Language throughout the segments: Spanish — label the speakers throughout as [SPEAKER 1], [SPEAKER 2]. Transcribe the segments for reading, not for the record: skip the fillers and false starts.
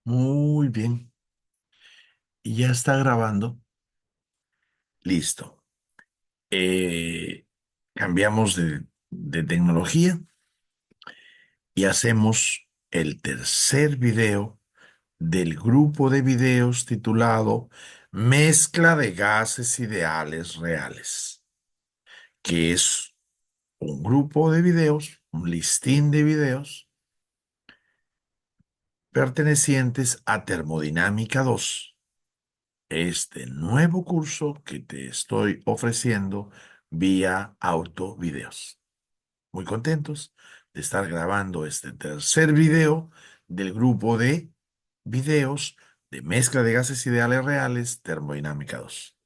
[SPEAKER 1] Muy bien. Y ya está grabando. Listo. Eh, Cambiamos de tecnología y hacemos el tercer video del grupo de videos titulado Mezcla de gases ideales reales, que es un grupo de videos, un listín de videos pertenecientes a Termodinámica 2, este nuevo curso que te estoy ofreciendo vía auto videos. Muy contentos de estar grabando este tercer video del grupo de videos de mezcla de gases ideales reales, termodinámica 2.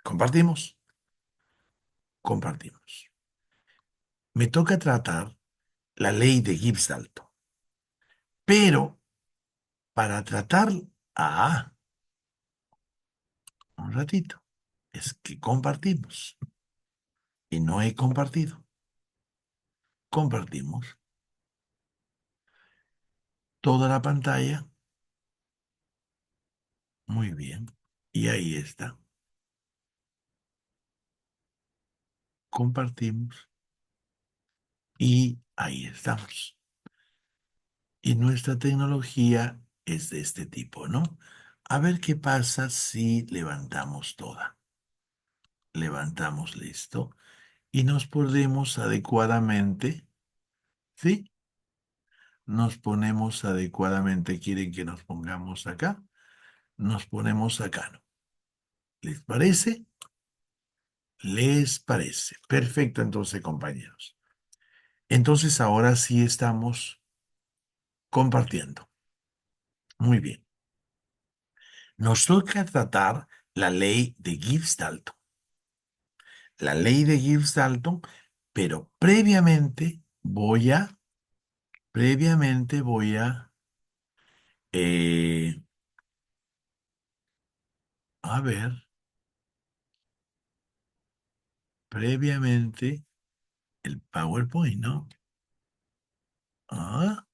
[SPEAKER 1] ¿Compartimos? Compartimos. Me toca tratar la ley de Gibbs-Dalton, pero para tratar, ah, un ratito, es que compartimos y no he compartido. Compartimos toda la pantalla. Muy bien. Y ahí está. Compartimos y ahí estamos. Y nuestra tecnología es de este tipo, ¿no? A ver qué pasa si levantamos toda. Levantamos listo y nos ponemos adecuadamente, ¿sí? Nos ponemos adecuadamente. ¿Quieren que nos pongamos acá? Nos ponemos acá, ¿no? ¿Les parece? ¿Les parece? Perfecto, entonces, compañeros. Entonces, ahora sí estamos compartiendo. Muy bien. Nos toca tratar la ley de Gibbs-Dalton. La ley de Gibbs-Dalton, pero previamente voy a, eh, a ver, previamente el PowerPoint, ¿no? Ah,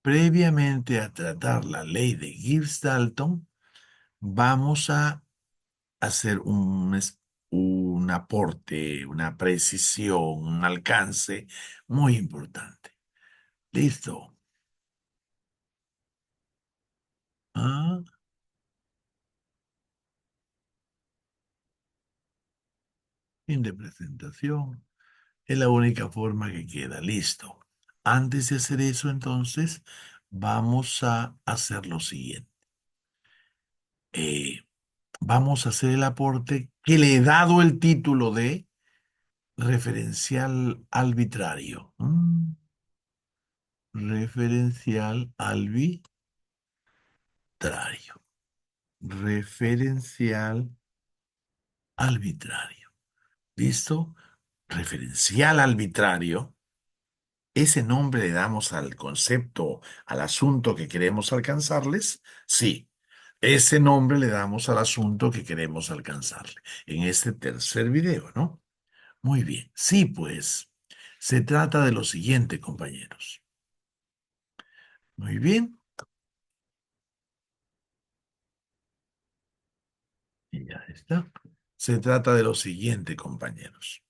[SPEAKER 1] previamente a tratar la ley de Gibbs-Dalton, vamos a hacer un aporte, una precisión, un alcance muy importante. Listo. Ah, fin de presentación. Es la única forma que queda. Listo. Antes de hacer eso, entonces, vamos a hacer lo siguiente. Eh, Vamos a hacer el aporte que le he dado el título de referencial arbitrario. Referencial arbitrario. Referencial arbitrario. ¿Listo? Referencial arbitrario. ¿Ese nombre le damos al concepto, al asunto que queremos alcanzarles? Sí, ese nombre le damos al asunto que queremos alcanzarle en este tercer video, ¿no? Muy bien. Sí, pues, se trata de lo siguiente, compañeros. Muy bien. Y ya está. Se trata de lo siguiente, compañeros.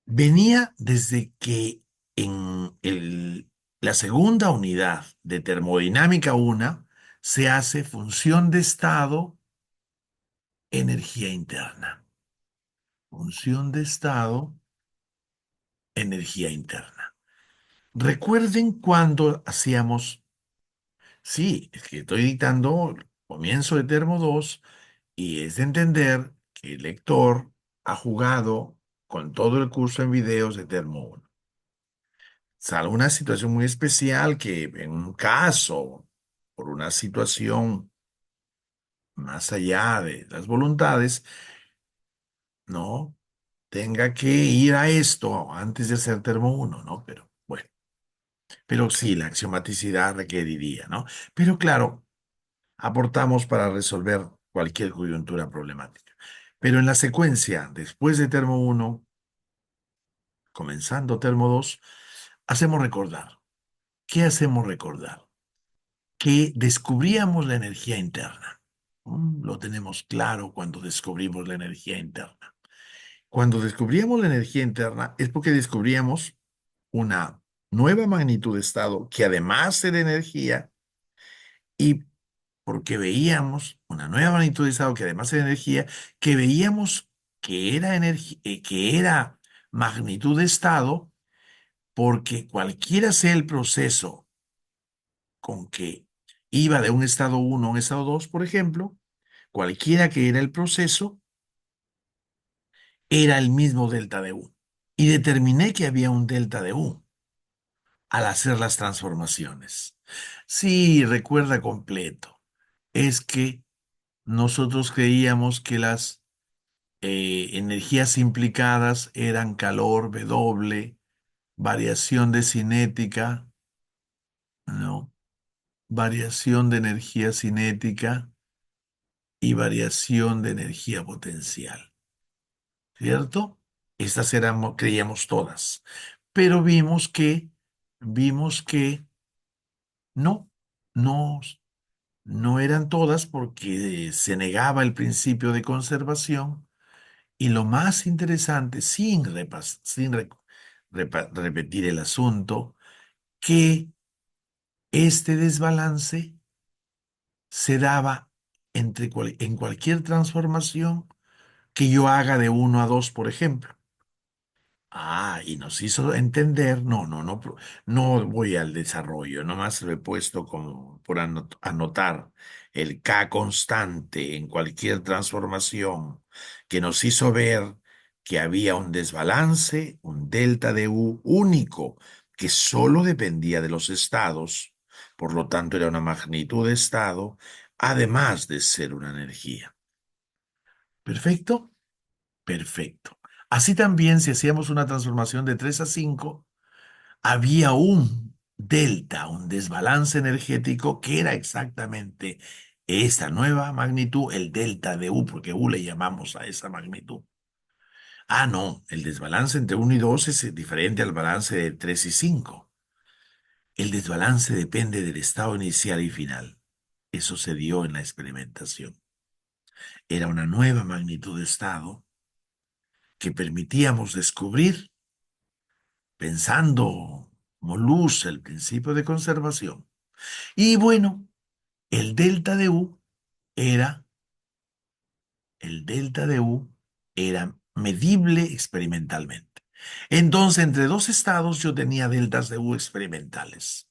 [SPEAKER 1] Venía desde que en la segunda unidad de termodinámica 1 se hace función de estado, energía interna. Función de estado, energía interna. Recuerden cuando hacíamos, sí, es que estoy dictando comienzo de termo 2 y es de entender que el lector ha jugado con todo el curso en videos de termo 1. Salvo una situación muy especial que en un caso, por una situación más allá de las voluntades, no tenga que ir a esto antes de hacer termo uno, ¿no? Pero bueno, pero sí, la axiomaticidad requeriría, ¿no? Pero claro, aportamos para resolver cualquier coyuntura problemática. Pero en la secuencia, después de termo uno, comenzando termo 2, hacemos recordar. ¿Qué hacemos recordar? Que descubríamos la energía interna. Lo tenemos claro cuando descubrimos la energía interna. Cuando descubríamos la energía interna es porque descubríamos una nueva magnitud de estado que además era energía y porque veíamos una nueva magnitud de estado que además era energía, que veíamos que era energía, que era magnitud de estado, porque cualquiera sea el proceso con que iba de un estado uno a un estado 2, por ejemplo, cualquiera que era el proceso, era el mismo delta de U. Y determiné que había un delta de U al hacer las transformaciones. Sí, recuerda completo. Es que nosotros creíamos que las energías implicadas eran calor, W, variación de cinética, ¿no? Variación de energía cinética y variación de energía potencial, ¿cierto? Estas eran, creíamos todas, pero vimos que no, no, no eran todas porque se negaba el principio de conservación y lo más interesante, sin repetir el asunto, que este desbalance se daba en cualquier transformación que yo haga de uno a 2, por ejemplo. Y nos hizo entender, no voy al desarrollo, nomás lo he puesto como por anotar el K constante en cualquier transformación que nos hizo ver que había un desbalance, un delta de U único, que solo dependía de los estados, por lo tanto era una magnitud de estado, además de ser una energía. ¿Perfecto? Perfecto. Así también, si hacíamos una transformación de 3 a 5, había un delta, un desbalance energético que era exactamente esta nueva magnitud, el delta de U, porque U le llamamos a esa magnitud. No, el desbalance entre 1 y 2 es diferente al balance de 3 y 5. El desbalance depende del estado inicial y final. Eso se dio en la experimentación. Era una nueva magnitud de estado que permitíamos descubrir pensando como luz el principio de conservación. Y bueno, el delta de U era, el delta de U era medible experimentalmente. Entonces, entre dos estados yo tenía deltas de U experimentales.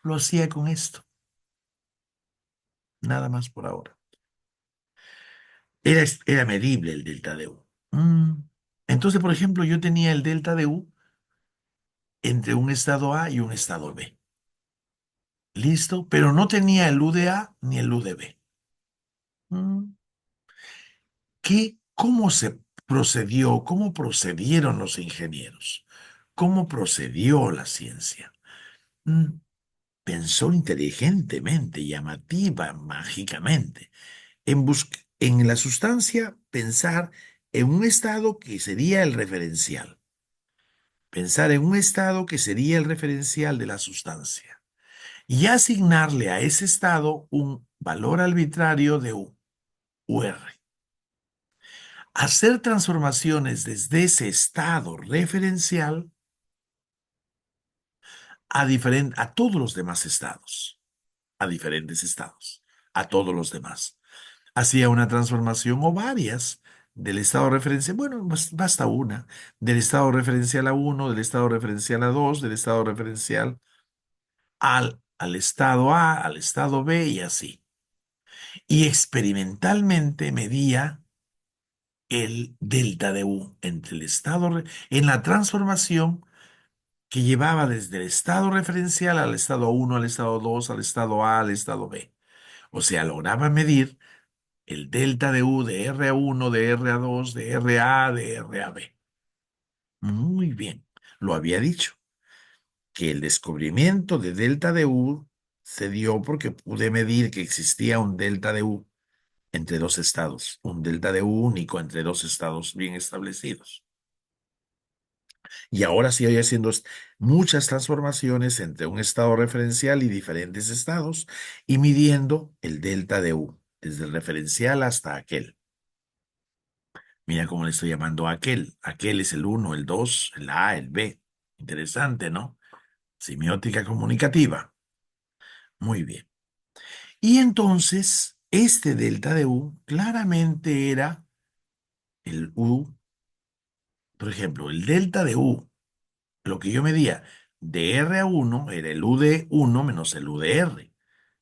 [SPEAKER 1] Lo hacía con esto, nada más por ahora. Era medible el delta de U. Entonces, por ejemplo, yo tenía el delta de U entre un estado A y un estado B. ¿Listo? Pero no tenía el U de A ni el U de B. Mm, ¿Cómo se procedió? ¿Cómo procedieron los ingenieros? ¿Cómo procedió la ciencia? Mm, Pensó inteligentemente, llamativa, mágicamente, en la sustancia, pensar en un estado que sería el referencial. Pensar en un estado que sería el referencial de la sustancia. Y asignarle a ese estado un valor arbitrario de U, UR. Hacer transformaciones desde ese estado referencial a todos los demás estados, a diferentes estados, a todos los demás. Hacía una transformación o varias del estado referencial, bueno, basta una, del estado referencial a uno, del estado referencial a 2, del estado referencial al estado A, al estado B y así. Y experimentalmente medía el delta de U entre el en la transformación que llevaba desde el estado referencial al estado uno, al estado 2, al estado A, al estado B. O sea, lograba medir el delta de U de R1, de R2, de RA, de RAB. Muy bien, lo había dicho, que el descubrimiento de delta de U se dio porque pude medir que existía un delta de U entre dos estados, un delta de U único entre dos estados bien establecidos. Y ahora sí estoy haciendo muchas transformaciones entre un estado referencial y diferentes estados y midiendo el delta de U, desde el referencial hasta aquel. Mira cómo le estoy llamando a aquel. Aquel es el uno, el 2, el A, el B. Interesante, ¿no? Semiótica comunicativa. Muy bien. Y entonces, este delta de U claramente era el U, por ejemplo, el delta de U, lo que yo medía de R a uno era el U de uno menos el U de R,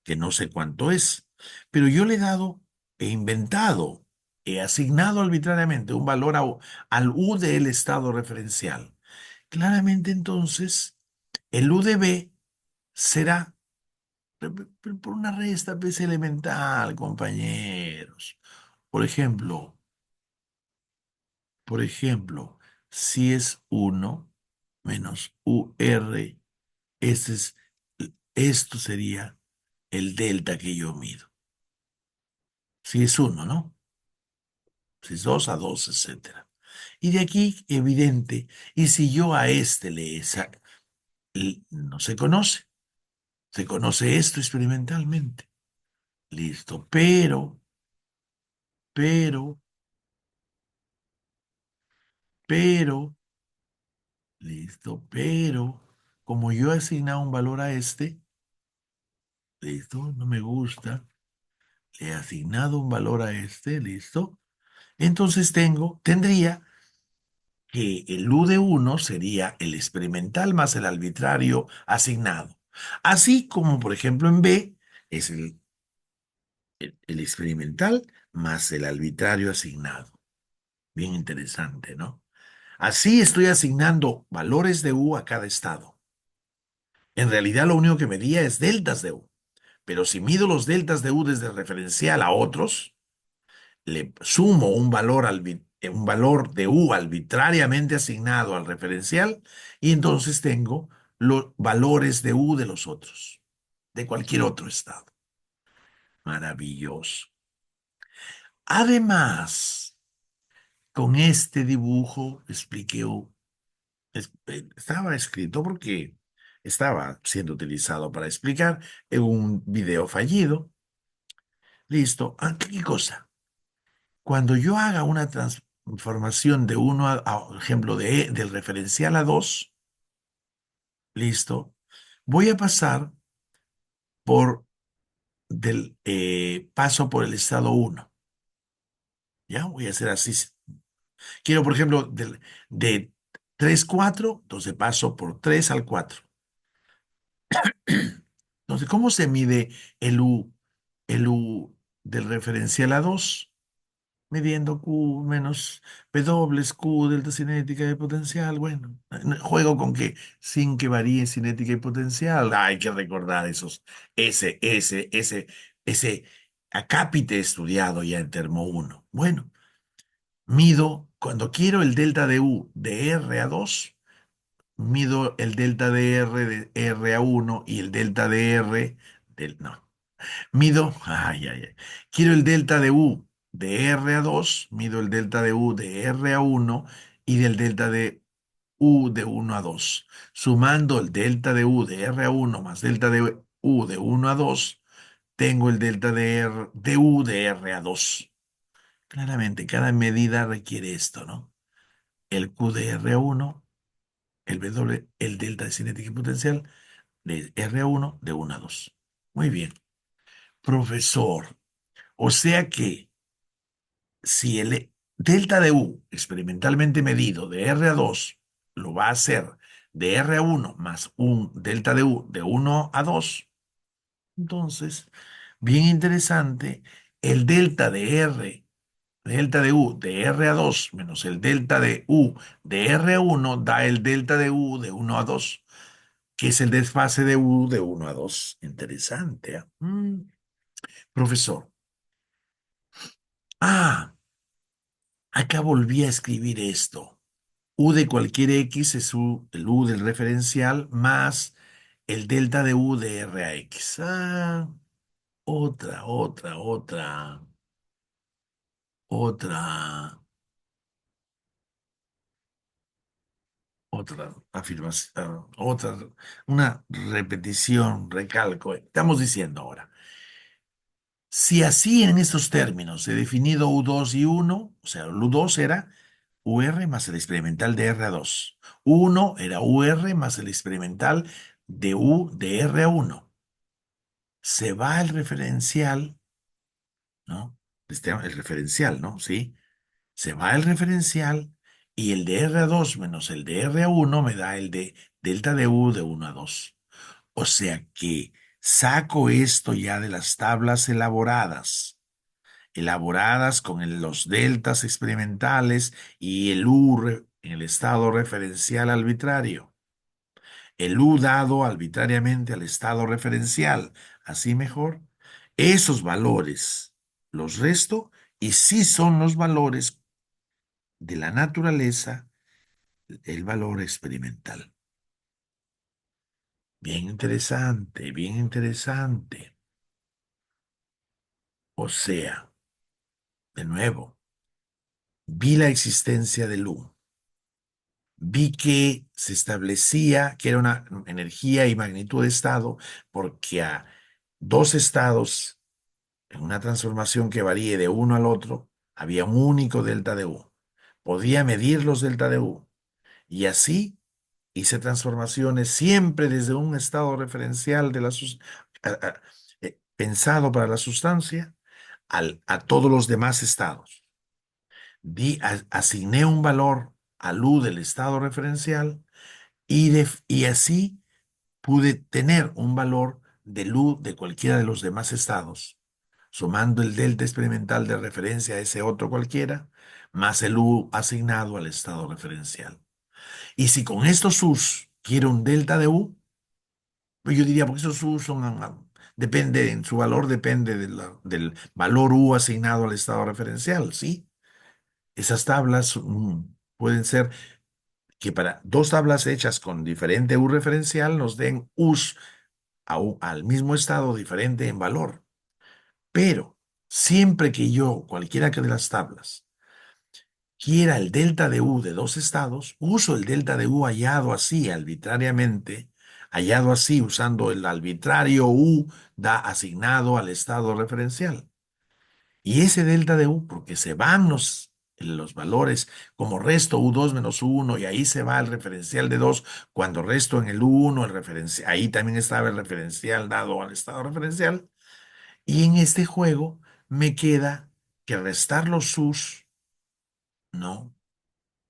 [SPEAKER 1] que no sé cuánto es. Pero yo le he dado, he inventado, he asignado arbitrariamente un valor al U del estado referencial. Claramente entonces, el U de B será por una resta pues, elemental, compañeros. Por ejemplo, por ejemplo, si es uno menos UR, este es, esto sería el delta que yo mido. Si es uno, ¿no? Si es 2 a 2, etcétera. Y de aquí, evidente, y si yo a este no se conoce esto experimentalmente. Listo, pero, pero, listo, pero, como yo he asignado un valor a este, listo, no me gusta, le he asignado un valor a este, listo, entonces tendría que el U de uno sería el experimental más el arbitrario asignado. Así como, por ejemplo, en B es el experimental más el arbitrario asignado. Bien interesante, ¿no? Así estoy asignando valores de U a cada estado. En realidad lo único que medía es deltas de U. Pero si mido los deltas de U desde referencial a otros, le sumo un valor de U arbitrariamente asignado al referencial y entonces tengo los valores de U de los otros, de cualquier otro estado. Maravilloso. Además, con este dibujo expliqué, estaba escrito porque estaba siendo utilizado para explicar en un video fallido. Listo. Ah, ¿qué cosa? Cuando yo haga una transformación de uno por ejemplo, del referencial a 2, listo, voy a pasar por paso por el estado uno. ¿Ya? Voy a hacer así. Quiero, por ejemplo, de 3 4, entonces paso por 3 al 4. Entonces, ¿cómo se mide el U del referencial a 2? Midiendo Q menos P dobles Q delta cinética y potencial. Bueno, juego con que sin que varíe cinética y potencial. Hay que recordar ese acápite estudiado ya en termo uno. Bueno, mido, cuando quiero el delta de U de R a 2 mido el delta de R a uno y el delta de R no. Quiero el delta de U de R a 2, mido el delta de U de R a uno y del delta de U de uno a 2. Sumando el delta de U de R a uno más delta de U de uno a 2, tengo el delta de U de R a 2. Claramente, cada medida requiere esto, ¿no? El Q de R a uno, el W, el delta de cinética y potencial de R a uno de uno a 2. Muy bien. Profesor. O sea que si el delta de U experimentalmente medido de R a 2 lo va a hacer de R a uno más un delta de U de uno a 2, entonces, bien interesante, el delta de U de R a 2 menos el delta de U de R a uno da el delta de U de uno a 2, que es el desfase de U de uno a 2. Interesante, ¿eh? Profesor. Ah, acá volví a escribir esto. U de cualquier X es el U del referencial más el delta de U de R a X. Ah, otra, otra afirmación, una repetición, recalco. Estamos diciendo ahora, si así en estos términos he definido U2 y uno, o sea, el U2 era UR más el experimental de R a 2. Uno era UR más el experimental de U de R a 1. Se va el referencial, ¿no? El referencial, ¿no? Sí. Se va el referencial y el de R a 2 menos el de R a 1 me da el de delta de U de 1 a 2. O sea que saco esto ya de las tablas elaboradas con los deltas experimentales y el en el estado referencial arbitrario. El U dado arbitrariamente al estado referencial. Así mejor. Esos valores los resto y sí son los valores de la naturaleza, el valor experimental. Bien interesante, bien interesante. O sea, de nuevo, vi la existencia del U. Vi que se establecía que era una energía y magnitud de estado porque a dos estados en una transformación que varíe de uno al otro había un único delta de U. Podía medir los delta de U y así hice transformaciones siempre desde un estado referencial de pensado para la sustancia a todos los demás estados. Asigné un valor al U del estado referencial y así pude tener un valor del U de cualquiera de los demás estados, sumando el delta experimental de referencia a ese otro cualquiera, más el U asignado al estado referencial. Y si con estos U's quiero un delta de U, pues yo diría, porque esos U son, depende, en su valor depende del valor U asignado al estado referencial, ¿sí? Esas tablas pueden ser que para dos tablas hechas con diferente U referencial nos den U's al mismo estado diferente en valor. Pero siempre que yo, cualquiera que de las tablas, quiera el delta de U de dos estados, uso el delta de U hallado así arbitrariamente, hallado así usando el arbitrario U da asignado al estado referencial. Y ese delta de U, porque se van los valores como resto U2 menos U1 y ahí se va el referencial de 2 cuando resto en el U1, ahí también estaba el referencial dado al estado referencial. Y en este juego me queda que restar los U's, ¿no?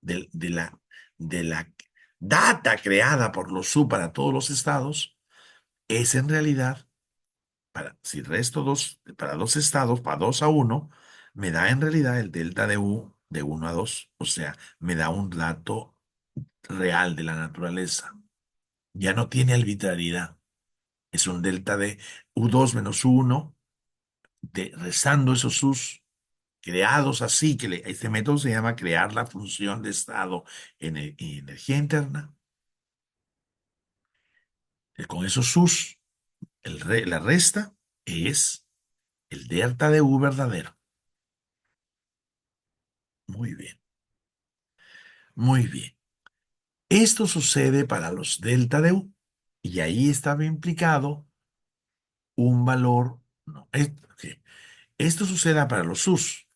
[SPEAKER 1] de, de la, de la data creada por los U para todos los estados es en realidad, si resto para dos estados, para 2 a uno me da en realidad el delta de U de uno a 2, o sea, me da un dato real de la naturaleza. Ya no tiene arbitrariedad. Es un delta de U2 menos U1, restando esos U's creados así, este método se llama crear la función de estado en energía interna. Con esos sus, la resta es el delta de U verdadero. Muy bien, muy bien. Esto sucede para los delta de U y ahí estaba implicado un valor. No, ok. Esto sucede para los U's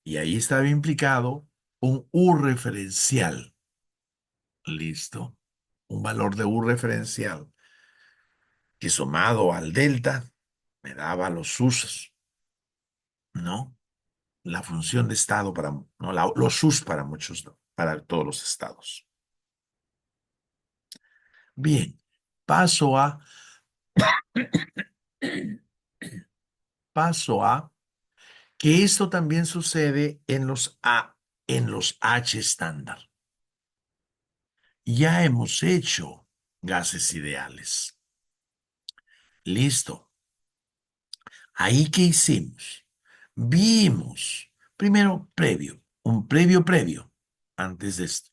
[SPEAKER 1] y ahí estaba implicado un U referencial. Listo. Un valor de U referencial que sumado al delta me daba los U's, ¿no? La función de estado para, no, los sus para muchos, no, para todos los estados. Bien, paso a, paso a, que esto también sucede en los H estándar. Ya hemos hecho gases ideales. Listo. Ahí, ¿qué hicimos? Vimos, primero un previo, antes de esto.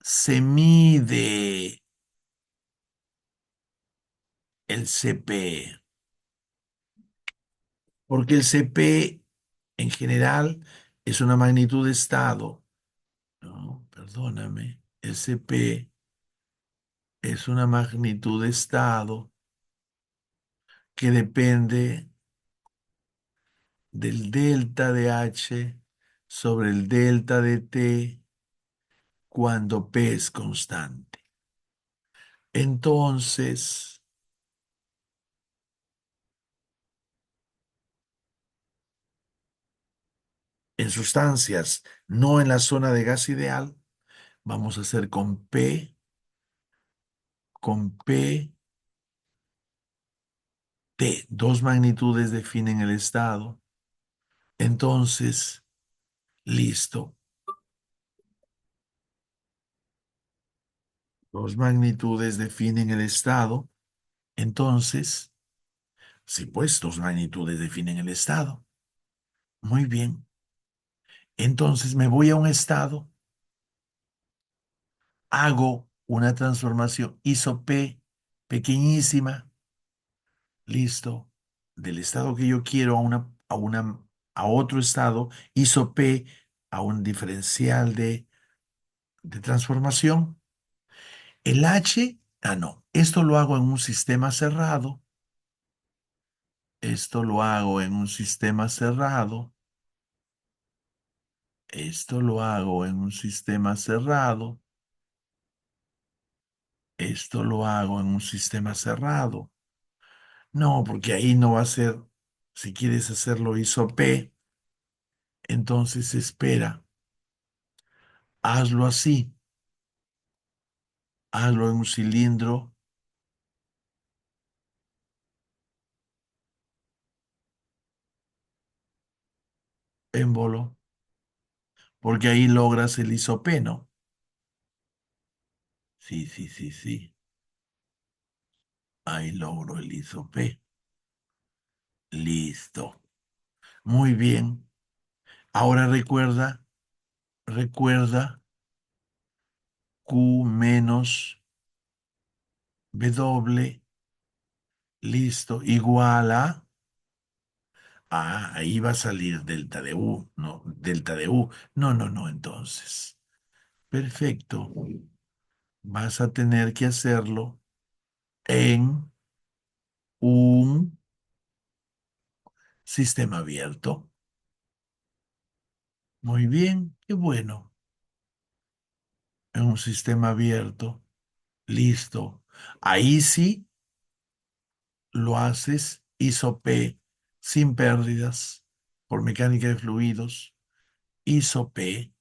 [SPEAKER 1] Se mide el CP. Porque el CP en general es una magnitud de estado. No, perdóname. SP es una magnitud de estado que depende del delta de H sobre el delta de T cuando P es constante. Entonces, en sustancias no en la zona de gas ideal, vamos a hacer con P, T. Dos magnitudes definen el estado. Entonces, listo. Dos magnitudes definen el estado. Entonces, sí, pues dos magnitudes definen el estado. Muy bien. Entonces me voy a un estado, hago una transformación ISO-P pequeñísima, listo, del estado que yo quiero a otro estado, ISO-P a un diferencial de transformación. El H, no, esto lo hago en un sistema cerrado, esto lo hago en un sistema cerrado, esto lo hago en un sistema cerrado, esto lo hago en un sistema cerrado. No, porque ahí no va a ser, si quieres hacerlo ISO-P, entonces espera, hazlo así, hazlo en un cilindro émbolo, porque ahí logras el ISO-P, ¿no? Sí, sí, sí, sí, ahí logro el ISO-P. Listo. Muy bien. Ahora recuerda Q menos W, listo, igual ahí va a salir delta de U, no, delta de U. No, no, no, entonces. Perfecto. Vas a tener que hacerlo en un sistema abierto. Muy bien, qué bueno. En un sistema abierto. Listo. Ahí sí lo haces ISO-P sin pérdidas por mecánica de fluidos. ISO-P,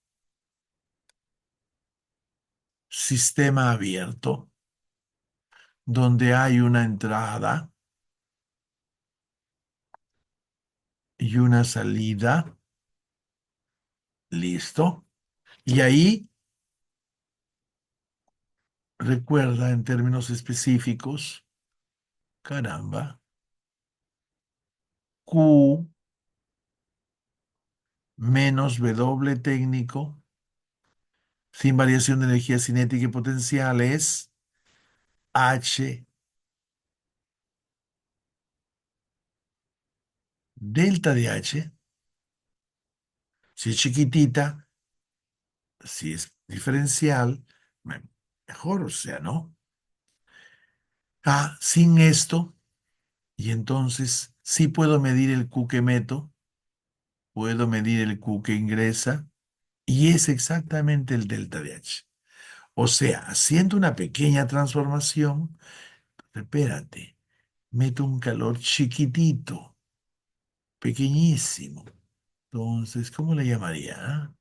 [SPEAKER 1] sistema abierto, donde hay una entrada y una salida. Listo. Y ahí recuerda en términos específicos, caramba, Q menos W técnico sin variación de energía cinética y potencial es H delta de H. Si es chiquitita, si es diferencial, mejor, o sea, ¿no? Sin esto, y entonces sí puedo medir el Q que meto, puedo medir el Q que ingresa, y es exactamente el delta de H. O sea, haciendo una pequeña transformación, espérate, meto un calor chiquitito, pequeñísimo. Entonces, ¿cómo le llamaría?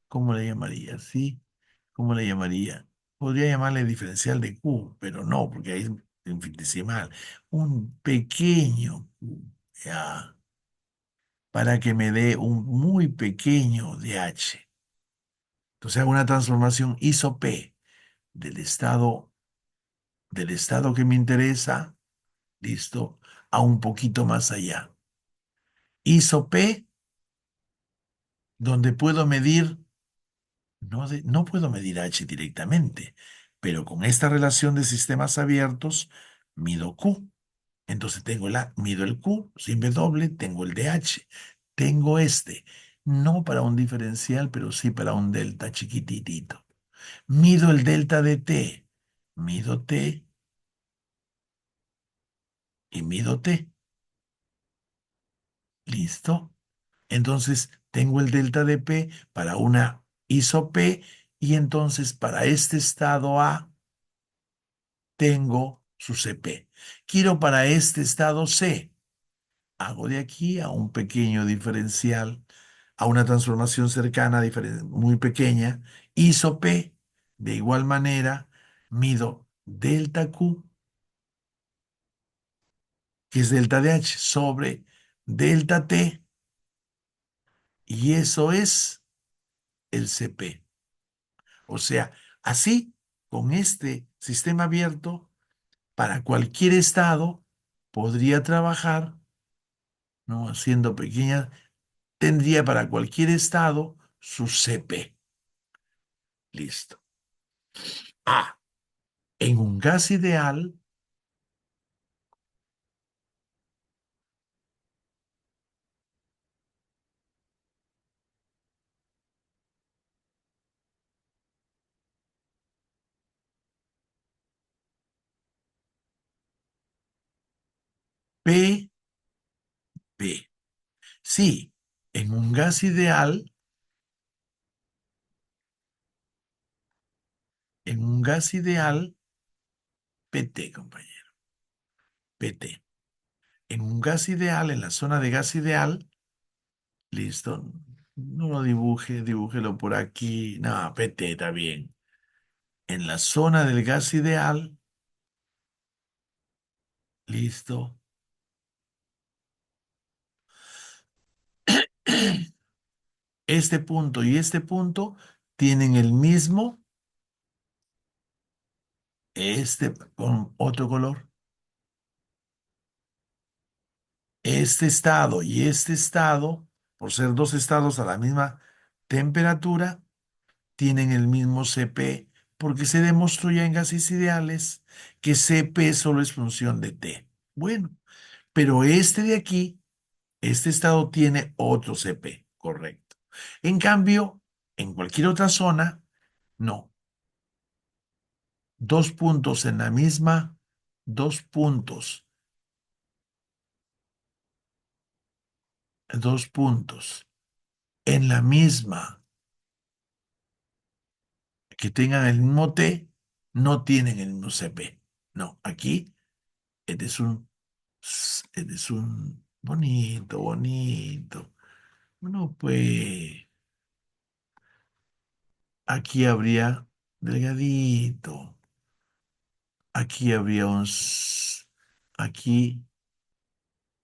[SPEAKER 1] ¿Cómo le llamaría? ¿Sí? ¿Cómo le llamaría? Podría llamarle diferencial de Q, pero no, porque ahí es infinitesimal. Un pequeño Q, ya, para que me dé un muy pequeño DH. Entonces hago una transformación ISO-P del estado que me interesa, listo, a un poquito más allá. ISO-P, donde puedo medir, no puedo medir H directamente, pero con esta relación de sistemas abiertos, mido Q. Entonces mido el Q sin W, tengo el DH, tengo este, no para un diferencial, pero sí para un delta chiquititito. Mido el delta de T. Mido T y mido T. ¿Listo? Entonces tengo el delta de P para una iso P y entonces para este estado A tengo su CP. Quiero para este estado C. Hago de aquí a un pequeño diferencial, a una transformación cercana, muy pequeña, iso P. De igual manera, mido delta Q, que es delta de H, sobre delta T, y eso es el CP. O sea, así, con este sistema abierto, para cualquier estado, podría trabajar, ¿no? Haciendo pequeñas, tendría para cualquier estado su CP. Listo. Ah, en un gas ideal, P, P. Sí, en un gas ideal, en un gas ideal, PT, compañero, PT. En un gas ideal, en la zona de gas ideal, listo. No lo dibuje, dibújelo por aquí. No, PT está bien. En la zona del gas ideal, listo. Este punto y este punto tienen el mismo, este con otro color. Este estado y este estado, por ser dos estados a la misma temperatura, tienen el mismo CP, porque se demostró ya en gases ideales que CP solo es función de T. Bueno, pero este de aquí, este estado tiene otro CP, correcto. En cambio, en cualquier otra zona, no. Dos puntos en la misma, dos puntos en la misma, que tengan el mismo T, no tienen el mismo CP. No, aquí este es un bonito, bonito. Bueno, pues aquí habría delgadito. Aquí habría aquí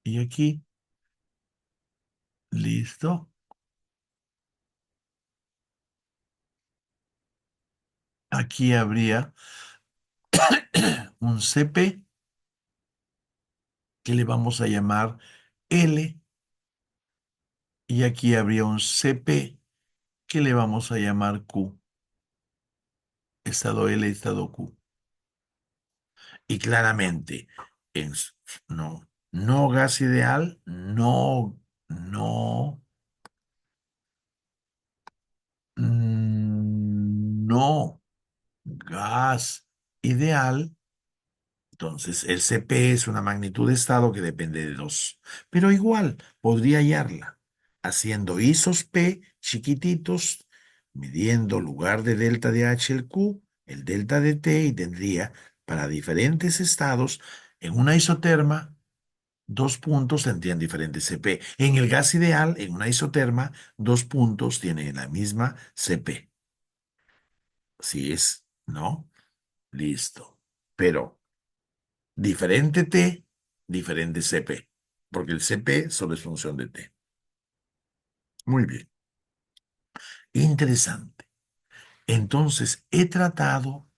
[SPEAKER 1] y aquí. Listo. Aquí habría un CP que le vamos a llamar L y aquí habría un CP que le vamos a llamar Q. Estado L, estado Q. Y claramente, en, no, no gas ideal, no gas ideal. Entonces, el CP es una magnitud de estado que depende de dos. Pero igual, podría hallarla haciendo isos P chiquititos, midiendo lugar de delta de H el Q, el delta de T, y tendría para diferentes estados en una isoterma. Dos puntos tendrían diferentes CP. En el gas ideal, en una isoterma, dos puntos tienen la misma CP. Si es, ¿no? Listo. Pero diferente T, diferente CP. Porque el CP solo es función de T. Muy bien. Interesante. Entonces, he tratado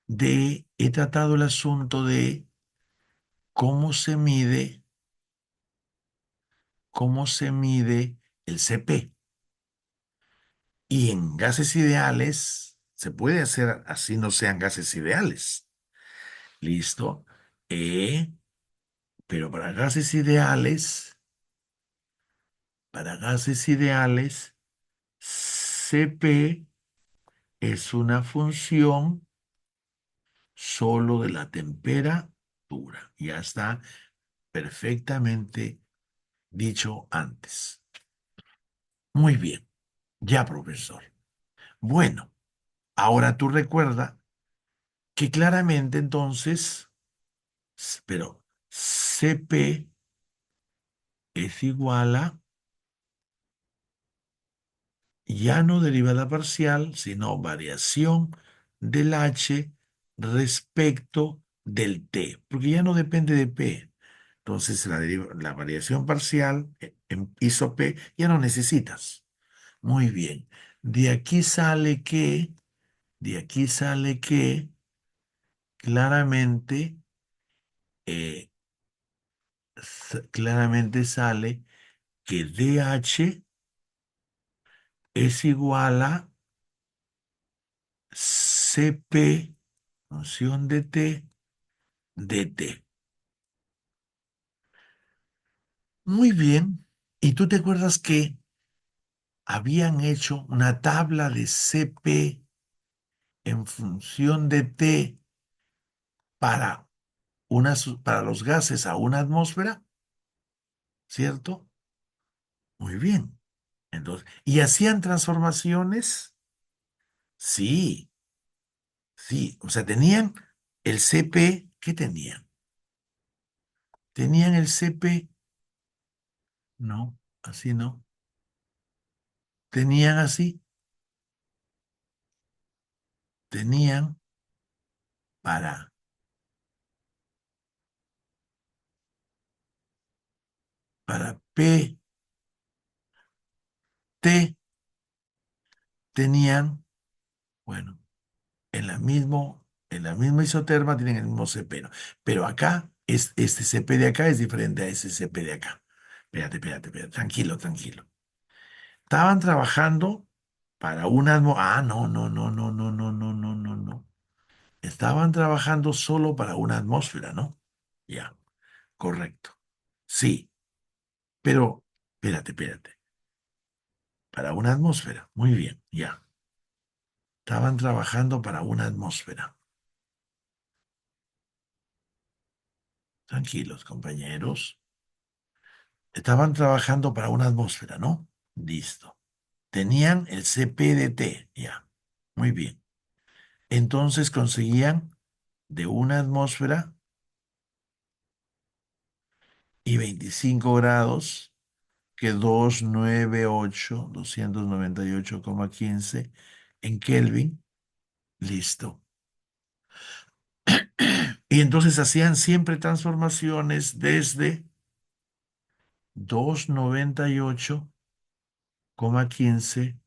[SPEAKER 1] el asunto de cómo se mide, cómo se mide el CP. Y en gases ideales se puede hacer así no sean gases ideales. ¿Listo? Eh, pero para gases ideales, CP es una función solo de la temperatura. Ya está perfectamente dicho antes. Muy bien, ya, profesor. Bueno, ahora tú recuerda que claramente entonces, pero CP es igual a ya no derivada parcial, sino variación del H respecto del T, porque ya no depende de P. Entonces, la variación parcial en piso P ya no necesitas. Muy bien. De aquí sale que, de aquí sale que claramente, eh, claramente sale que DH es igual a CP, función de T, dt. Muy bien. ¿Y tú te acuerdas que habían hecho una tabla de CP en función de T para, para los gases a una atmósfera? ¿Cierto? Muy bien. Entonces, ¿y hacían transformaciones? Sí, sí. O sea, tenían el CP. ¿Qué tenían? Tenían el CP. No, así no. Tenían así. Tenían para, para PT, tenían, bueno, en la misma isoterma tienen el mismo CP, ¿no? Pero acá, este CP de acá es diferente a ese CP de acá. Espérate, tranquilo, tranquilo. Estaban trabajando para una atmósfera. Ah, no. Estaban trabajando solo para una atmósfera, ¿no? Ya, correcto. Sí, pero, espérate. Para una atmósfera. Muy bien, ya. Estaban trabajando para una atmósfera. Tranquilos, compañeros. Estaban trabajando para una atmósfera, ¿no? Listo. Tenían el CP de T, ya. Muy bien. Entonces conseguían de una atmósfera y 25 grados que 298,15 en Kelvin. Listo. Y entonces hacían siempre transformaciones desde 298,15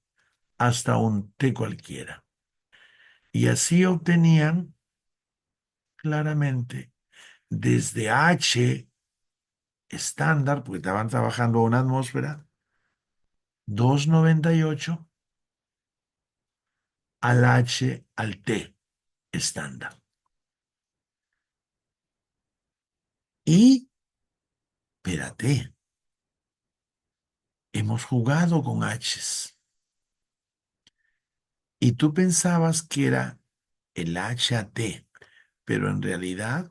[SPEAKER 1] hasta un T cualquiera. Y así obtenían claramente desde H estándar, porque estaban trabajando a una atmósfera, 298 al H al T estándar. Y, espérate, hemos jugado con H's. Y tú pensabas que era el H a T, pero en realidad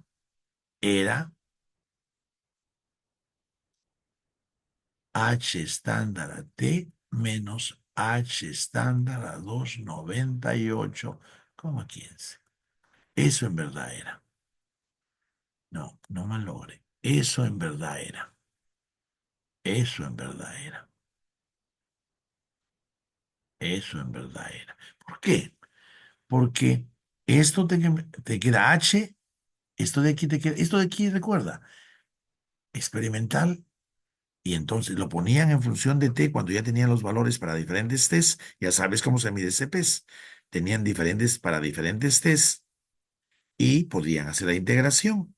[SPEAKER 1] era H estándar a T menos H estándar a 298,15. Eso en verdad era. No, no malogre. Eso en verdad era. Eso en verdad era. Eso en verdad era. ¿Por qué? Porque esto te queda H, esto de aquí te queda, esto de aquí, recuerda, experimental, y entonces lo ponían en función de T cuando ya tenían los valores para diferentes T's. Ya sabes cómo se mide CPs. Tenían diferentes para diferentes T's y podían hacer la integración.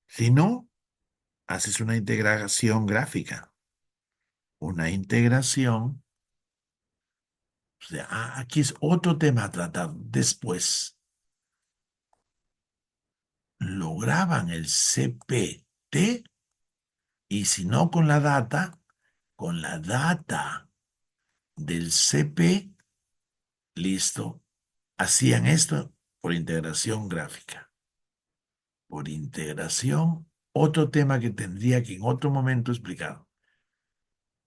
[SPEAKER 1] Si no, haces una integración gráfica. Una integración. O sea, aquí es otro tema a tratar después. Lograban el CPT y si no con la data del CP, Listo. Hacían esto por integración gráfica. Por integración, otro tema que tendría que en otro momento explicar.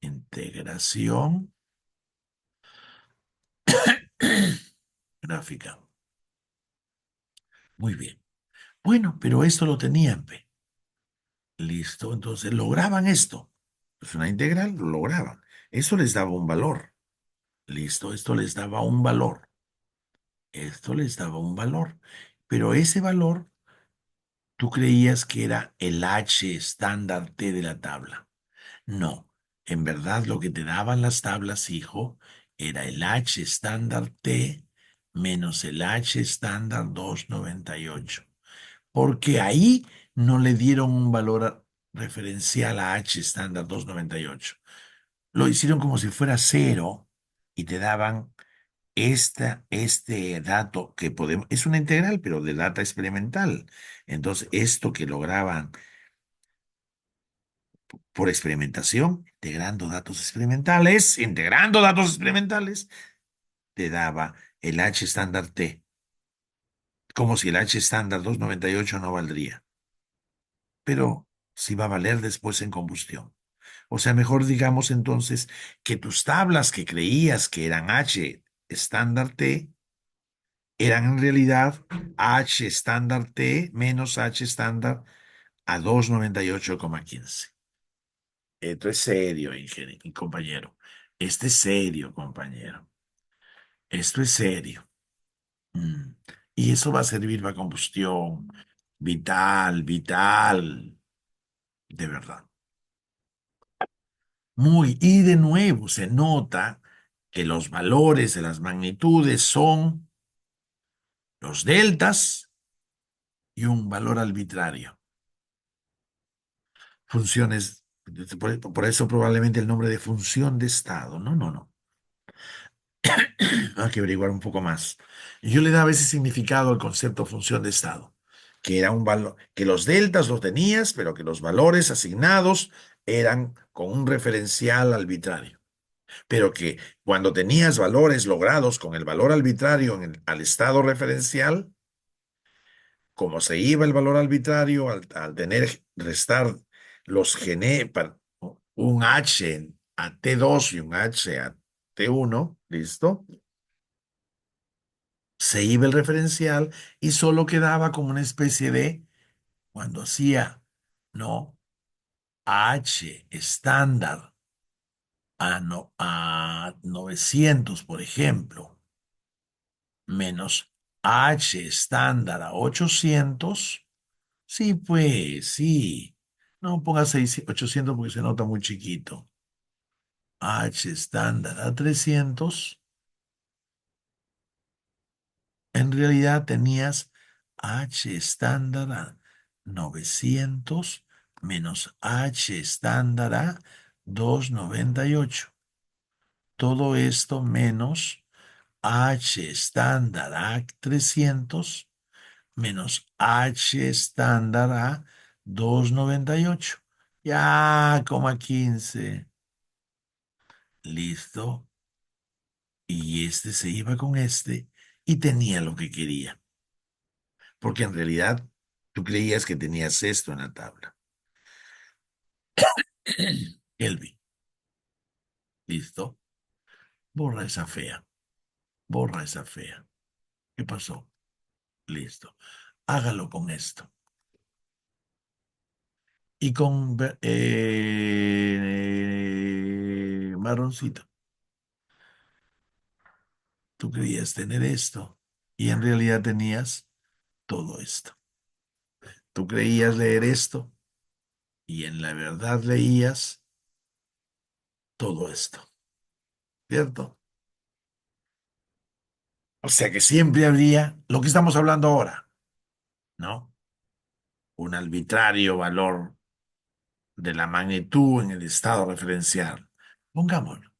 [SPEAKER 1] Integración gráfica. Muy bien. Bueno, pero esto lo tenían, pe. Listo. Entonces lograban esto. Es una integral, lo lograban. Eso les daba un valor. Listo. Esto les daba un valor. Esto les daba un valor. Pero ese valor, tú creías que era el H estándar T de la tabla. No, en verdad lo que te daban las tablas, hijo, era el H estándar T menos el H estándar 298, porque ahí no le dieron un valor referencial a H estándar 298. Lo hicieron como si fuera cero y te daban este dato que podemos, es una integral, pero de data experimental. Entonces, esto que lograban por experimentación, integrando datos experimentales, te daba el H estándar T, como si el H estándar 298 no valdría, pero sí va a valer después en combustión. O sea, mejor digamos entonces que tus tablas que creías que eran H estándar T, eran en realidad H estándar T menos H estándar a 298,15. Esto es serio, ingeniero, compañero. Este es serio, compañero. Esto es serio. Mm. Y eso va a servir para combustión. Vital, vital. De verdad. Muy. Y de nuevo se nota que los valores de las magnitudes son los deltas y un valor arbitrario. Funciones, por eso probablemente el nombre de función de estado. No, no, no. Hay que averiguar un poco más. Yo le daba ese significado al concepto función de estado, que era un valor, que los deltas los tenías, pero que los valores asignados eran con un referencial arbitrario. Pero que cuando tenías valores logrados con el valor arbitrario al estado referencial, como se iba el valor arbitrario al tener restar los un H a T2 y un H a T1, ¿listo? Se iba el referencial y solo quedaba como una especie de, cuando hacía, ¿no? H estándar a 900, por ejemplo, menos H estándar a 800. Sí, pues, sí. No pongas 800 porque se nota muy chiquito. H estándar a 300. En realidad tenías H estándar a 900 menos H estándar a 298. Todo esto menos H estándar a 300 menos H estándar a 298. Ya, coma 15. Listo. Y este se iba con este y tenía lo que quería. Porque en realidad tú creías que tenías esto en la tabla. Kelvin, listo. Borra esa fea. Borra esa fea. ¿Qué pasó? Listo. Hágalo con esto. Y con marroncito. Tú creías tener esto y en realidad tenías todo esto. Tú creías leer esto y en la verdad leías todo esto. ¿Cierto? O sea que siempre habría lo que estamos hablando ahora, ¿no? Un arbitrario valor de la magnitud en el estado referencial. Pongámoslo.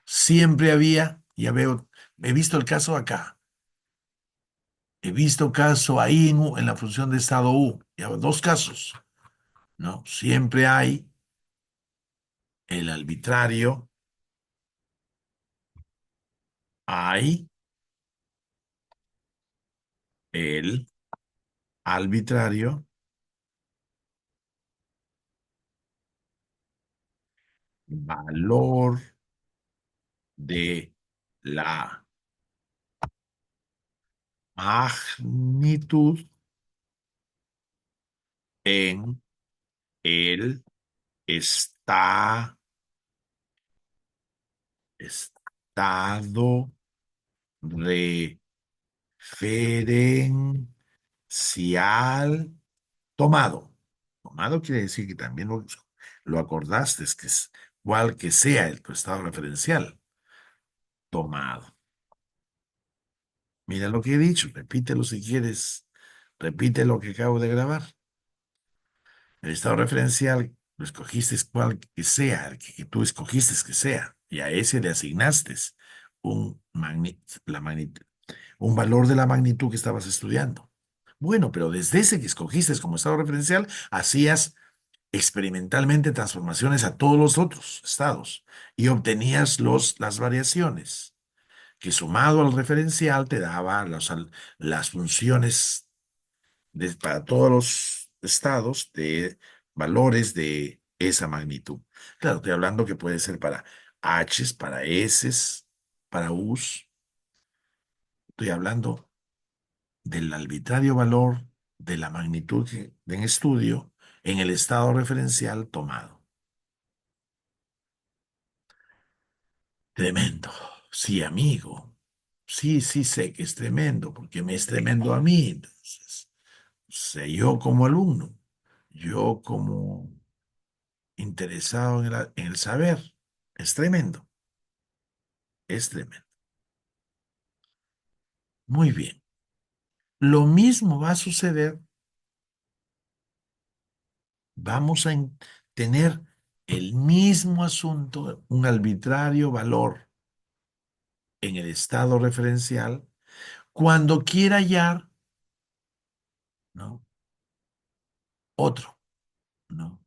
[SPEAKER 1] Siempre había, ya veo, he visto el caso acá, he visto caso ahí en la función de estado U, ya dos casos, ¿no? Siempre hay el arbitrario, hay el arbitrario valor de la magnitud en el estado referencial tomado. Tomado quiere decir que también lo acordaste, es que es cual que sea tu estado referencial. Tomado. Mira lo que he dicho, repítelo si quieres. Repite lo que acabo de grabar. El estado referencial lo escogiste cual que sea, el que tú escogiste que sea, y a ese le asignaste la un valor de la magnitud que estabas estudiando. Bueno, pero desde ese que escogiste como estado referencial, hacías experimentalmente transformaciones a todos los otros estados y obtenías las variaciones, que sumado al referencial te daba las funciones para todos los estados de valores de esa magnitud. Claro, estoy hablando que puede ser para H's, para S's, para U's. Estoy hablando del arbitrario valor de la magnitud en estudio en el estado referencial tomado. Tremendo. Sí, amigo. Sí, sí sé que es tremendo, porque me es tremendo a mí. Entonces, sé yo como alumno, yo como interesado en el saber. Es tremendo, es tremendo. Muy bien. Lo mismo va a suceder. Vamos a tener el mismo asunto, un arbitrario valor en el estado referencial, cuando quiera hallar, ¿no? Otro, ¿no?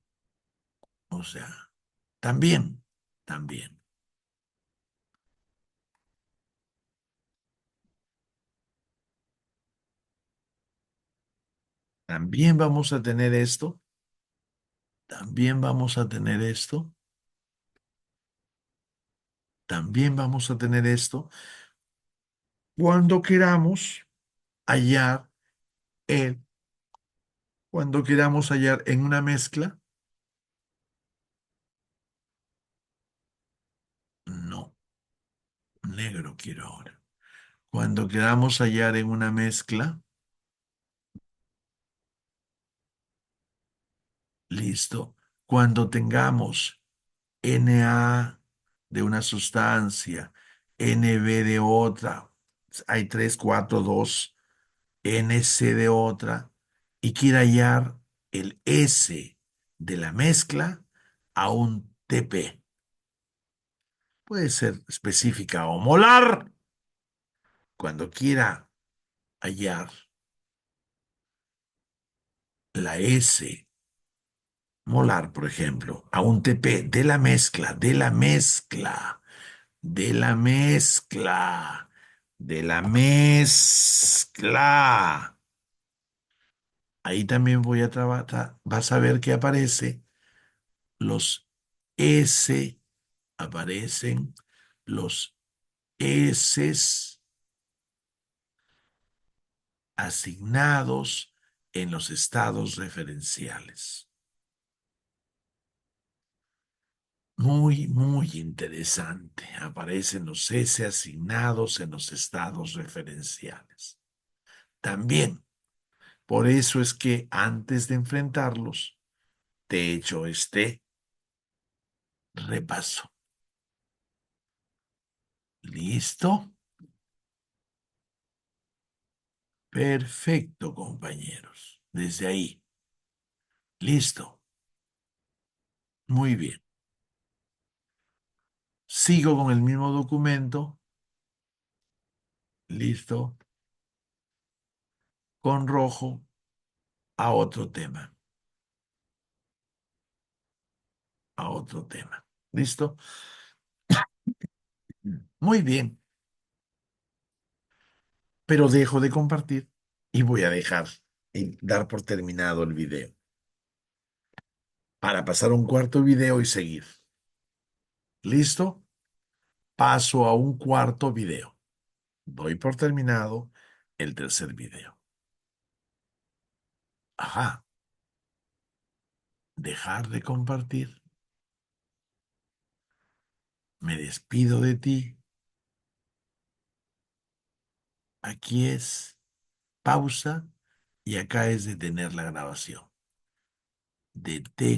[SPEAKER 1] O sea, también, también, también vamos a tener esto, también vamos a tener esto, también vamos a tener esto, cuando queramos hallar el, cuando queramos hallar en una mezcla, no, negro quiero ahora. Cuando queramos hallar en una mezcla, listo. Cuando tengamos Na de una sustancia, Nb de otra, hay 3, 4, 2, Nc de otra, y quiera hallar el S de la mezcla a un Tp. Puede ser específica o molar. Cuando quiera hallar la S molar, por ejemplo, a un TP de la mezcla. Ahí también voy a trabajar, vas a ver que aparece los S, aparecen los S asignados en los estados referenciales. Muy, muy interesante. Aparecen los S asignados en los estados referenciales. También, por eso es que antes de enfrentarlos, te he hecho este repaso. ¿Listo? Perfecto, compañeros. Desde ahí. Listo. Muy bien. Sigo con el mismo documento. Listo. Con rojo a otro tema. A otro tema. ¿Listo? Muy bien. Pero dejo de compartir. y voy a dejar y dar por terminado el video para pasar a un cuarto video y seguir. ¿Listo? Paso a un cuarto video. Doy por terminado el tercer video. Ajá. Dejar de compartir. Me despido de ti. Aquí es pausa y acá es detener la grabación. Detén.